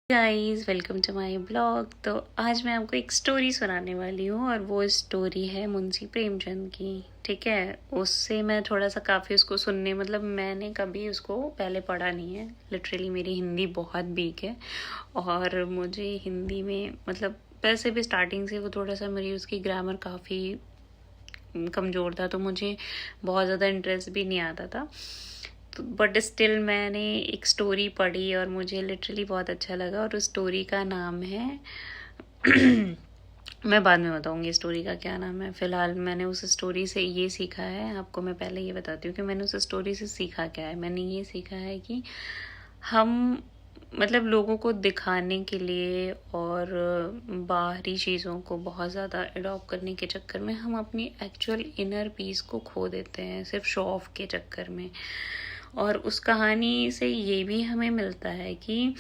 Guys, welcome to my blog. तो आज मैं आपको एक स्टोरी सुनाने वाली हूँ और वो स्टोरी है मुंशी प्रेमचंद की। ठीक है, उससे मैं थोड़ा सा काफ़ी उसको सुनने मैंने कभी उसको पहले पढ़ा नहीं है। लिटरली मेरी हिंदी बहुत वीक है और मुझे हिंदी में वैसे भी स्टार्टिंग से वो थोड़ा सा मेरी उसकी ग्रामर काफ़ी कमज़ोर था, तो मुझे बहुत ज़्यादा इंटरेस्ट भी नहीं आता था। बट स्टिल मैंने एक स्टोरी पढ़ी और मुझे लिटरली बहुत अच्छा लगा और उस स्टोरी का नाम है मैं बाद में बताऊंगी स्टोरी का क्या नाम है। फ़िलहाल मैंने उस स्टोरी से ये सीखा है, आपको मैं पहले ये बताती हूँ कि मैंने उस स्टोरी से सीखा क्या है। मैंने ये सीखा है कि हम लोगों को दिखाने के लिए और बाहरी चीज़ों को बहुत ज़्यादा अडॉप्ट करने के चक्कर में हम अपनी एक्चुअल इनर पीस को खो देते हैं सिर्फ शो ऑफ के चक्कर में। और उस कहानी से ये भी हमें मिलता है कि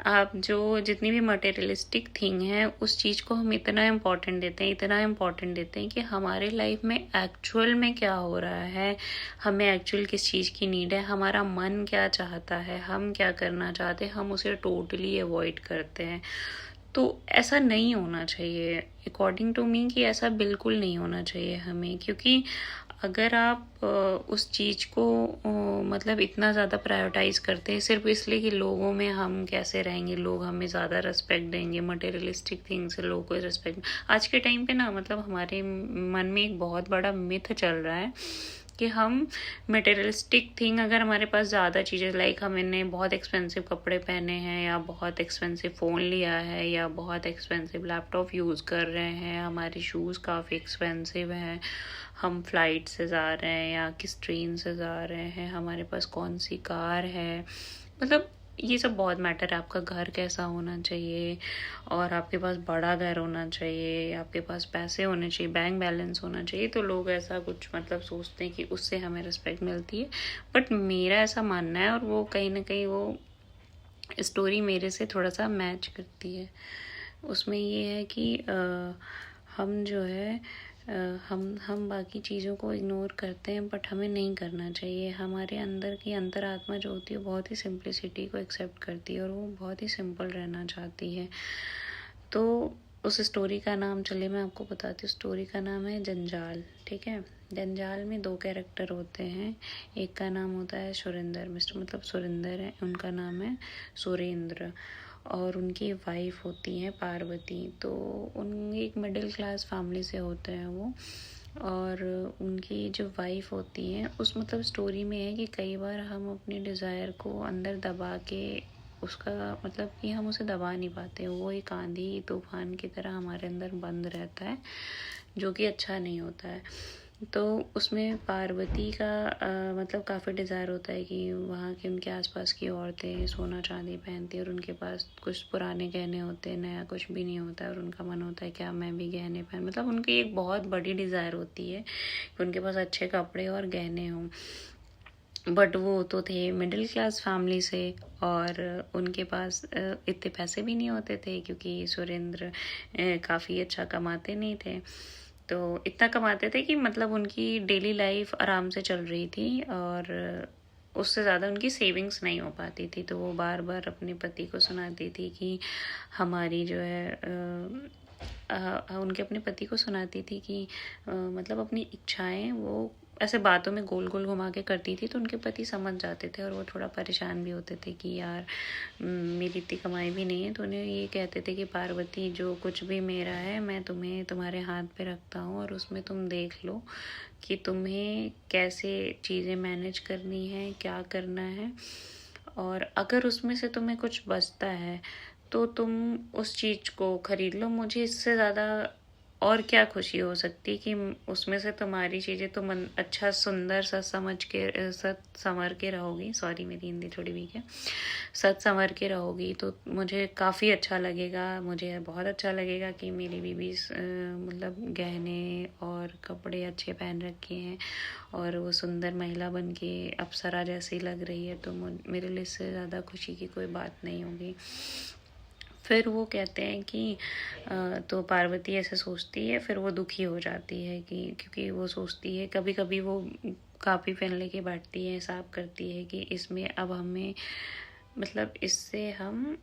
आप जो जितनी भी मटेरियलिस्टिक थिंग है उस चीज़ को हम इतना इम्पोर्टेंट देते हैं कि हमारे लाइफ में एक्चुअल में क्या हो रहा है, हमें एक्चुअल किस चीज़ की नीड है, हमारा मन क्या चाहता है, हम क्या करना चाहते हैं, हम उसे टोटली अवॉइड करते हैं। तो ऐसा नहीं होना चाहिए अकॉर्डिंग टू मी, कि ऐसा बिल्कुल नहीं होना चाहिए हमें। क्योंकि अगर आप उस चीज़ को इतना ज़्यादा प्रायोरिटाइज करते हैं सिर्फ इसलिए कि लोगों में हम कैसे रहेंगे, लोग हमें ज़्यादा रिस्पेक्ट देंगे, मटेरियलिस्टिक थिंग से लोगों को रिस्पेक्ट। आज के टाइम पे हमारे मन में एक बहुत बड़ा मिथ चल रहा है कि हम मटेरियलिस्टिक थिंग, अगर हमारे पास ज़्यादा चीज़ें लाइक हमने बहुत एक्सपेंसिव कपड़े पहने हैं या बहुत एक्सपेंसिव फ़ोन लिया है या बहुत एक्सपेंसिव लैपटॉप यूज़ कर रहे हैं, हमारे शूज़ काफ़ी एक्सपेंसिव हैं, हम फ्लाइट से जा रहे हैं या किस ट्रेन से जा रहे हैं, हमारे पास कौन सी कार है, ये सब बहुत मैटर है। आपका घर कैसा होना चाहिए और आपके पास बड़ा घर होना चाहिए, आपके पास पैसे होने चाहिए, बैंक बैलेंस होना चाहिए, तो लोग ऐसा कुछ सोचते हैं कि उससे हमें रिस्पेक्ट मिलती है। बट मेरा ऐसा मानना है और वो कहीं ना कहीं वो स्टोरी मेरे से थोड़ा सा मैच करती है। उसमें ये है कि हम जो है हम बाकी चीज़ों को इग्नोर करते हैं, बट हमें नहीं करना चाहिए। हमारे अंदर की अंतरात्मा जो होती है बहुत ही सिंप्लिसिटी को एक्सेप्ट करती है और वो बहुत ही सिंपल रहना चाहती है। तो उस स्टोरी का नाम, चलिए मैं आपको बताती हूँ। स्टोरी का नाम है जंजाल। ठीक है, जंजाल में दो कैरेक्टर होते हैं। एक का नाम होता है सुरेंद्र, सुरेंद्र है, उनका नाम है सुरेंद्र, और उनकी वाइफ होती हैं पार्वती। तो उन एक मिडिल क्लास फैमिली से होते हैं वो, और उनकी जो वाइफ होती हैं उस स्टोरी में है कि कई बार हम अपने डिज़ायर को अंदर दबा के उसका कि हम उसे दबा नहीं पाते, वो एक आंधी तूफान की तरह हमारे अंदर बंद रहता है, जो कि अच्छा नहीं होता है। तो उसमें पार्वती का काफ़ी डिज़ायर होता है कि वहाँ के उनके आसपास की औरतें सोना चांदी पहनती हैं और उनके पास कुछ पुराने गहने होते हैं, नया कुछ भी नहीं होता है, और उनका मन होता है क्या मैं भी गहने पहन, उनकी एक बहुत बड़ी डिज़ायर होती है कि उनके पास अच्छे कपड़े और गहने हों। बट वो तो थे मिडिल क्लास फैमिली से और उनके पास इतने पैसे भी नहीं होते थे, क्योंकि सुरेंद्र काफ़ी अच्छा कमाते नहीं थे। तो इतना कमाते थे कि उनकी डेली लाइफ आराम से चल रही थी और उससे ज़्यादा उनकी सेविंग्स नहीं हो पाती थी। तो वो बार बार अपने पति को सुनाती थी कि हमारी जो है उनके अपने पति को सुनाती थी कि अपनी इच्छाएं वो ऐसे बातों में गोल गोल घुमा के करती थी। तो उनके पति समझ जाते थे और वो थोड़ा परेशान भी होते थे कि यार मेरी इतनी कमाई भी नहीं है। तो उन्हें ये कहते थे कि पार्वती, जो कुछ भी मेरा है मैं तुम्हें तुम्हारे हाथ पे रखता हूँ और उसमें तुम देख लो कि तुम्हें कैसे चीज़ें मैनेज करनी है, क्या करना है, और अगर उसमें से तुम्हें कुछ बचता है तो तुम उस चीज़ को खरीद लो। मुझे इससे ज़्यादा और क्या खुशी हो सकती कि उसमें से तुम्हारी चीज़ें तुम अच्छा सुंदर सच समझ के सच संवर के रहोगी। सॉरी, मेरी हिंदी थोड़ी वीक है। सच संवर के रहोगी तो मुझे काफ़ी अच्छा लगेगा, मुझे बहुत अच्छा लगेगा कि मेरी बीबी गहने और कपड़े अच्छे पहन रखे हैं और वो सुंदर महिला बन के अप्सरा जैसी लग रही है। तो मेरे लिए इससे ज़्यादा खुशी की कोई बात नहीं होगी। फिर वो कहते हैं कि तो पार्वती ऐसे सोचती है, फिर वो दुखी हो जाती है कि क्योंकि वो सोचती है, कभी कभी वो कापी पेन लेके बैठती है, हिसाब करती है कि इसमें अब हमें इससे हम